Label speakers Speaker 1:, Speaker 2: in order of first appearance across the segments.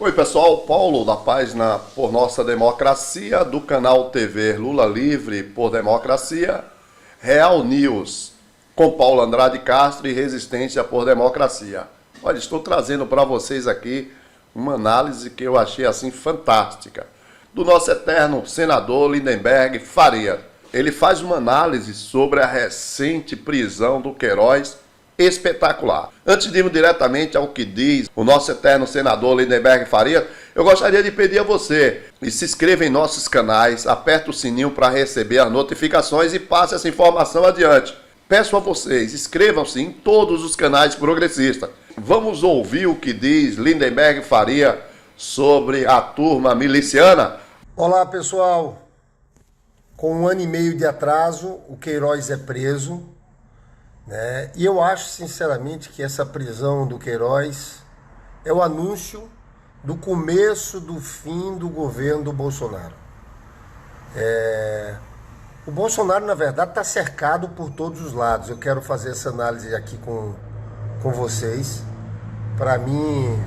Speaker 1: Oi pessoal, Paulo da página Por Nossa Democracia, do canal TV Lula Livre por Democracia, Real News, com Paulo Andrade Castro e Resistência por Democracia. Olha, estou trazendo para vocês aqui uma análise que eu achei assim fantástica, do nosso eterno senador Lindenberg Faria. Ele faz uma análise sobre a recente prisão do Queiroz, espetacular. Antes de irmos diretamente ao que diz o nosso eterno senador Lindenberg Faria, eu gostaria de pedir a você que se inscreva em nossos canais, aperte o sininho para receber as notificações e passe essa informação adiante. Peço a vocês, inscrevam-se em todos os canais progressistas. Vamos ouvir o que diz Lindenberg Faria sobre a turma miliciana?
Speaker 2: Olá pessoal, com 1 ano e meio de atraso, o Queiroz é preso. E eu acho sinceramente que essa prisão do Queiroz é o anúncio do começo do fim do governo do Bolsonaro. O Bolsonaro, na verdade, está cercado por todos os lados. Eu quero fazer essa análise aqui com vocês. Para mim,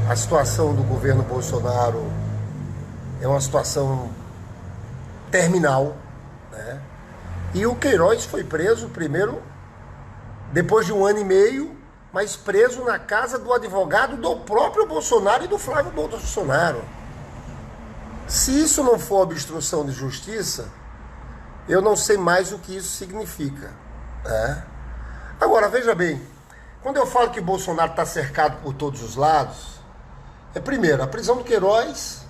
Speaker 2: a situação do governo Bolsonaro é uma situação terminal, né? E o Queiroz foi preso primeiro depois de 1 ano e meio, mas preso na casa do advogado do próprio Bolsonaro e do Flávio Bolsonaro. Se isso não for obstrução de justiça, eu não sei mais o que isso significa, né? Agora, veja bem, quando eu falo que Bolsonaro está cercado por todos os lados, primeiro, a prisão do Queiroz.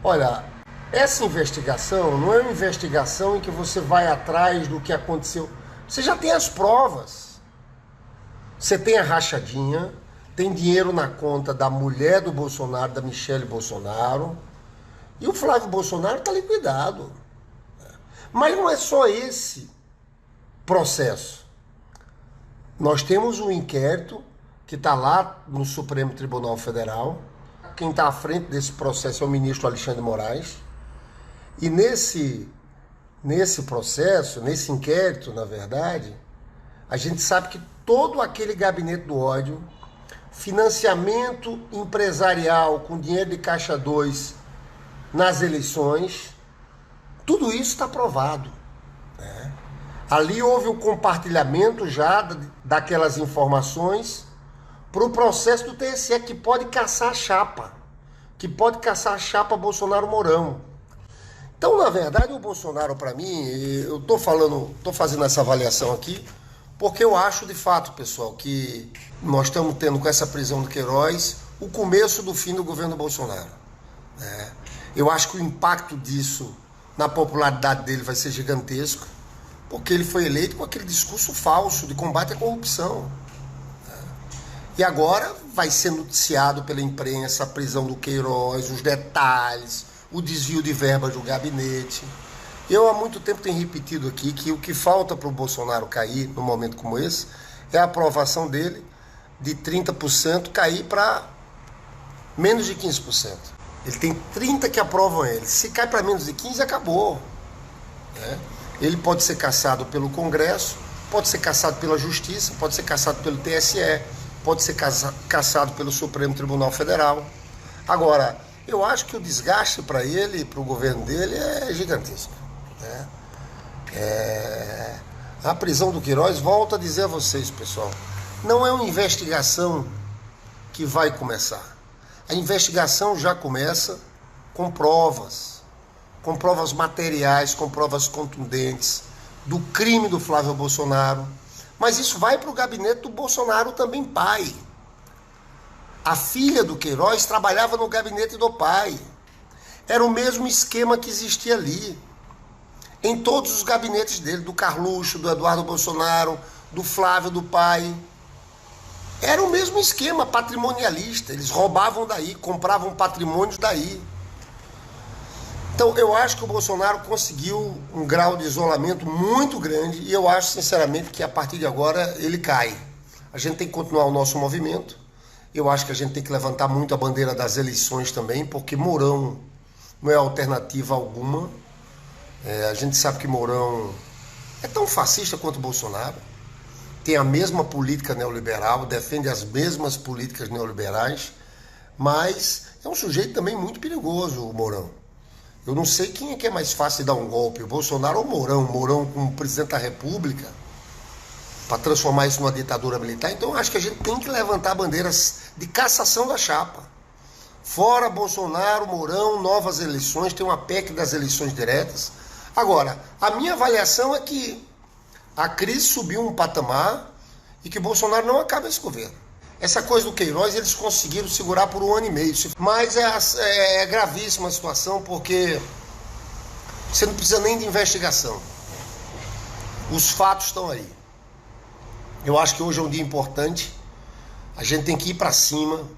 Speaker 2: Olha, essa investigação não é uma investigação em que você vai atrás do que aconteceu. Você já tem as provas. Você tem a rachadinha, tem dinheiro na conta da mulher do Bolsonaro, da Michele Bolsonaro, e o Flávio Bolsonaro está liquidado. Mas não é só esse processo. Nós temos um inquérito que está lá no Supremo Tribunal Federal. Quem está à frente desse processo é o ministro Alexandre de Moraes. E nesse processo, nesse inquérito, na verdade, a gente sabe que todo aquele gabinete do ódio, financiamento empresarial com dinheiro de Caixa 2 nas eleições, tudo isso está provado, né? Ali houve o compartilhamento já daquelas informações para o processo do TSE, que pode caçar a chapa, Bolsonaro-Mourão. Então, na verdade, o Bolsonaro, para mim, eu estou fazendo essa avaliação aqui, porque eu acho, de fato, pessoal, que nós estamos tendo com essa prisão do Queiroz o começo do fim do governo Bolsonaro, né? Eu acho que o impacto disso na popularidade dele vai ser gigantesco, porque ele foi eleito com aquele discurso falso de combate à corrupção, né? E agora vai ser noticiado pela imprensa a prisão do Queiroz, os detalhes, o desvio de verbas do gabinete. Eu há muito tempo tenho repetido aqui que o que falta para o Bolsonaro cair num momento como esse é a aprovação dele de 30% cair para menos de 15%. Ele tem 30% que aprovam ele. Se cai para menos de 15%, acabou, né? Ele pode ser cassado pelo Congresso, pode ser cassado pela Justiça, pode ser cassado pelo TSE, pode ser cassado pelo Supremo Tribunal Federal. Agora, eu acho que o desgaste para ele, para o governo dele, é gigantesco, né? A prisão do Queiroz, volto a dizer a vocês, pessoal, não é uma investigação que vai começar. A investigação já começa com provas materiais, com provas contundentes do crime do Flávio Bolsonaro. Mas isso vai para o gabinete do Bolsonaro também, pai. A filha do Queiroz trabalhava no gabinete do pai. Era o mesmo esquema que existia ali, em todos os gabinetes dele, do Carluxo, do Eduardo Bolsonaro, do Flávio, do pai. Era o mesmo esquema patrimonialista. Eles roubavam daí, compravam patrimônios daí. Então eu acho que o Bolsonaro conseguiu um grau de isolamento muito grande e eu acho sinceramente que a partir de agora ele cai. A gente tem que continuar o nosso movimento. Eu acho que a gente tem que levantar muito a bandeira das eleições também, porque Mourão não é alternativa alguma. A gente sabe que Mourão é tão fascista quanto Bolsonaro. tem a mesma política neoliberal, defende as mesmas políticas neoliberais, Mas é um sujeito também muito perigoso, o Mourão. Eu não sei quem é que é mais fácil de dar um golpe, o Bolsonaro ou o Mourão. O Mourão como presidente da República, para transformar isso numa ditadura militar. Então eu acho que a gente tem que levantar bandeiras de cassação da chapa. Fora Bolsonaro, Mourão, novas eleições, tem uma PEC das eleições diretas. Agora, a minha avaliação é que a crise subiu um patamar e que Bolsonaro não acaba esse governo. Essa coisa do Queiroz eles conseguiram segurar por 1 ano e meio. Mas é gravíssima a situação porque você não precisa nem de investigação. Os fatos estão aí. Eu acho que hoje é um dia importante. A gente tem que ir para cima,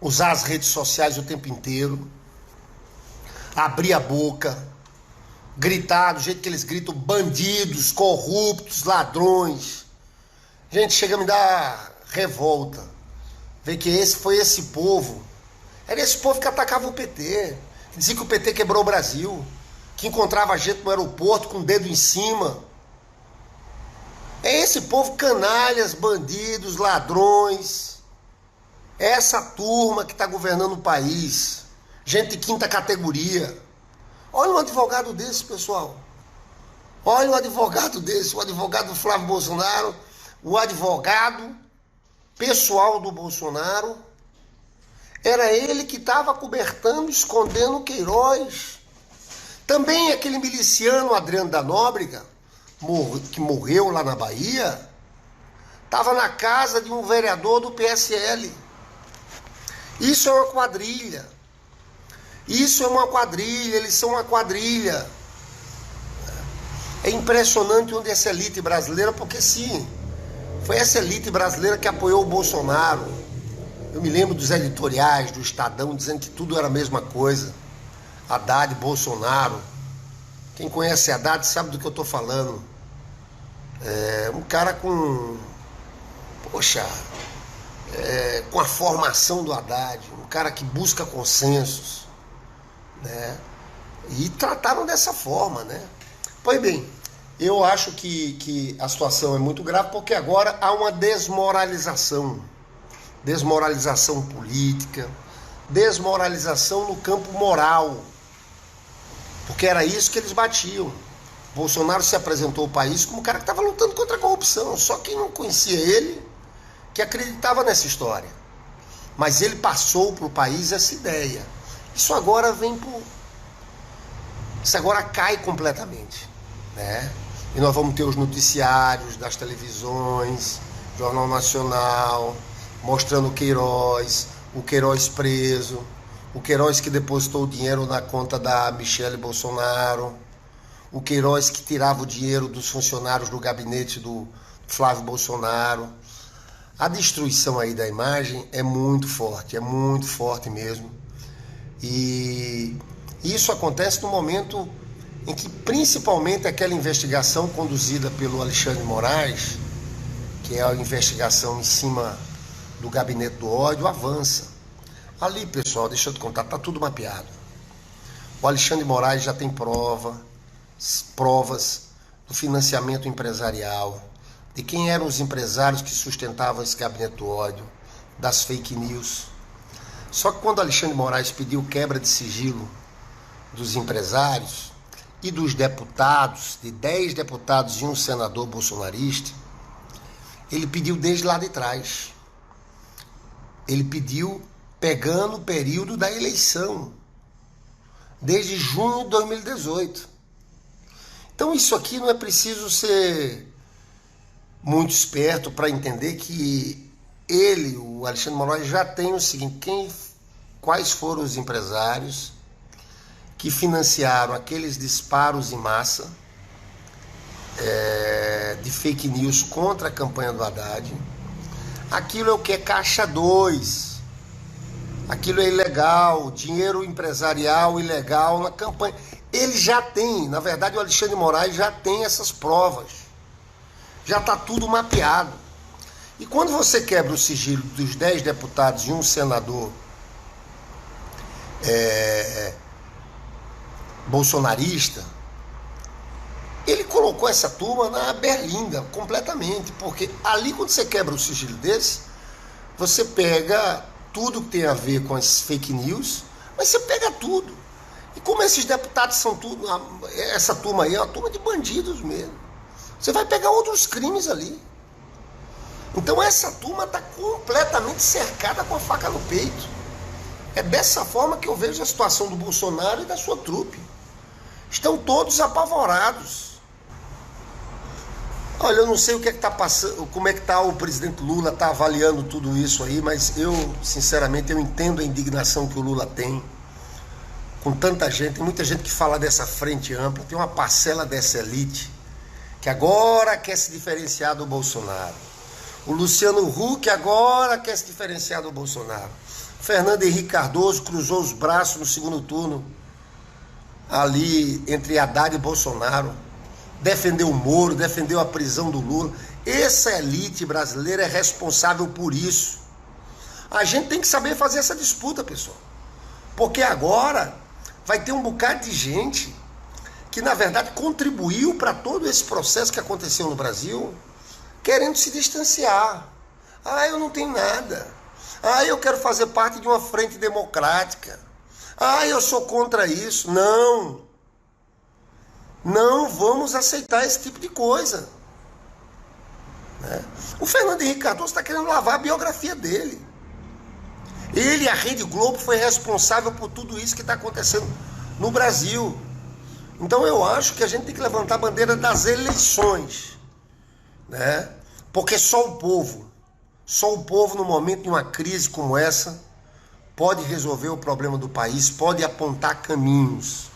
Speaker 2: usar as redes sociais o tempo inteiro, abrir a boca, gritar do jeito que eles gritam, bandidos, corruptos, ladrões. Gente, chega a me dar revolta ver que foi esse povo, era esse povo que atacava o PT, que dizia que o PT quebrou o Brasil, que encontrava gente no aeroporto com o dedo em cima. É esse povo, canalhas, bandidos, ladrões, essa turma que está governando o país, gente de quinta categoria. Olha um advogado desse, pessoal. Olha um advogado desse, o advogado do Flávio Bolsonaro, o advogado pessoal do Bolsonaro, era ele que estava cobertando, escondendo o Queiroz. Também aquele miliciano Adriano da Nóbrega, que morreu lá na Bahia, estava na casa de um vereador do PSL. Isso é uma quadrilha. Isso é uma quadrilha, eles são uma quadrilha. É impressionante onde essa elite brasileira, porque sim, foi essa elite brasileira que apoiou o Bolsonaro. Eu me lembro dos editoriais do Estadão dizendo que tudo era a mesma coisa. Haddad, Bolsonaro. Quem conhece Haddad sabe do que eu estou falando. É um cara com... com a formação do Haddad. Um cara que busca consensos, né? E trataram dessa forma, né? Pois bem, eu acho que a situação é muito grave porque agora há uma desmoralização política, desmoralização no campo moral, porque era isso que eles batiam. Bolsonaro se apresentou ao país como um cara que estava lutando contra a corrupção, só quem não conhecia ele que acreditava nessa história. Mas ele passou para o país essa ideia. Isso agora isso agora cai completamente, né? E nós vamos ter os noticiários das televisões, Jornal Nacional, mostrando o Queiroz preso, o Queiroz que depositou o dinheiro na conta da Michele Bolsonaro, o Queiroz que tirava o dinheiro dos funcionários do gabinete do Flávio Bolsonaro. A destruição aí da imagem é muito forte mesmo. E isso acontece no momento em que principalmente aquela investigação conduzida pelo Alexandre de Moraes, que é a investigação em cima do gabinete do ódio, avança. Ali, pessoal, deixa eu te contar, tá tudo mapeado. O Alexandre de Moraes já tem provas do financiamento empresarial, de quem eram os empresários que sustentavam esse gabinete do ódio, das fake news. Só que quando Alexandre de Moraes pediu quebra de sigilo dos empresários e dos deputados, de 10 deputados e um senador bolsonarista, ele pediu desde lá de trás. Ele pediu pegando o período da eleição, desde junho de 2018. Então isso aqui não é preciso ser muito esperto para entender que ele, o Alexandre de Moraes, já tem o seguinte: quais foram os empresários que financiaram aqueles disparos em massa de fake news contra a campanha do Haddad. Aquilo é o que? É caixa 2. Aquilo é ilegal, dinheiro empresarial ilegal na campanha. Ele já tem, na verdade o Alexandre de Moraes já tem essas provas. Já está tudo mapeado. E quando você quebra o sigilo dos 10 deputados e um senador bolsonarista, ele colocou essa turma na berlinda completamente, porque ali quando você quebra o sigilo desse, você pega tudo que tem a ver com as fake news, mas você pega tudo. E como esses deputados são tudo, essa turma aí é uma turma de bandidos mesmo. Você vai pegar outros crimes ali. Então essa turma está completamente cercada com a faca no peito. É dessa forma que eu vejo a situação do Bolsonaro e da sua trupe. Estão todos apavorados. Olha, eu não sei o que é que está passando, como é que está o presidente Lula, está avaliando tudo isso aí, mas eu, sinceramente, eu entendo a indignação que o Lula tem com tanta gente. Tem muita gente que fala dessa frente ampla, tem uma parcela dessa elite que agora quer se diferenciar do Bolsonaro. O Luciano Huck agora quer se diferenciar do Bolsonaro. Fernando Henrique Cardoso cruzou os braços no segundo turno, ali entre Haddad e Bolsonaro. Defendeu o Moro, defendeu a prisão do Lula. Essa elite brasileira é responsável por isso. A gente tem que saber fazer essa disputa, pessoal. Porque agora vai ter um bocado de gente que, na verdade, contribuiu para todo esse processo que aconteceu no Brasil, querendo se distanciar. Ah, eu não tenho nada. Ah, eu quero fazer parte de uma frente democrática. Ah, eu sou contra isso. Não. Não vamos aceitar esse tipo de coisa. Né? O Fernando Henrique Cardoso está querendo lavar a biografia dele. Ele e a Rede Globo foi responsável por tudo isso que está acontecendo no Brasil. Então eu acho que a gente tem que levantar a bandeira das eleições. Né? Porque só o povo no momento de uma crise como essa, pode resolver o problema do país, pode apontar caminhos.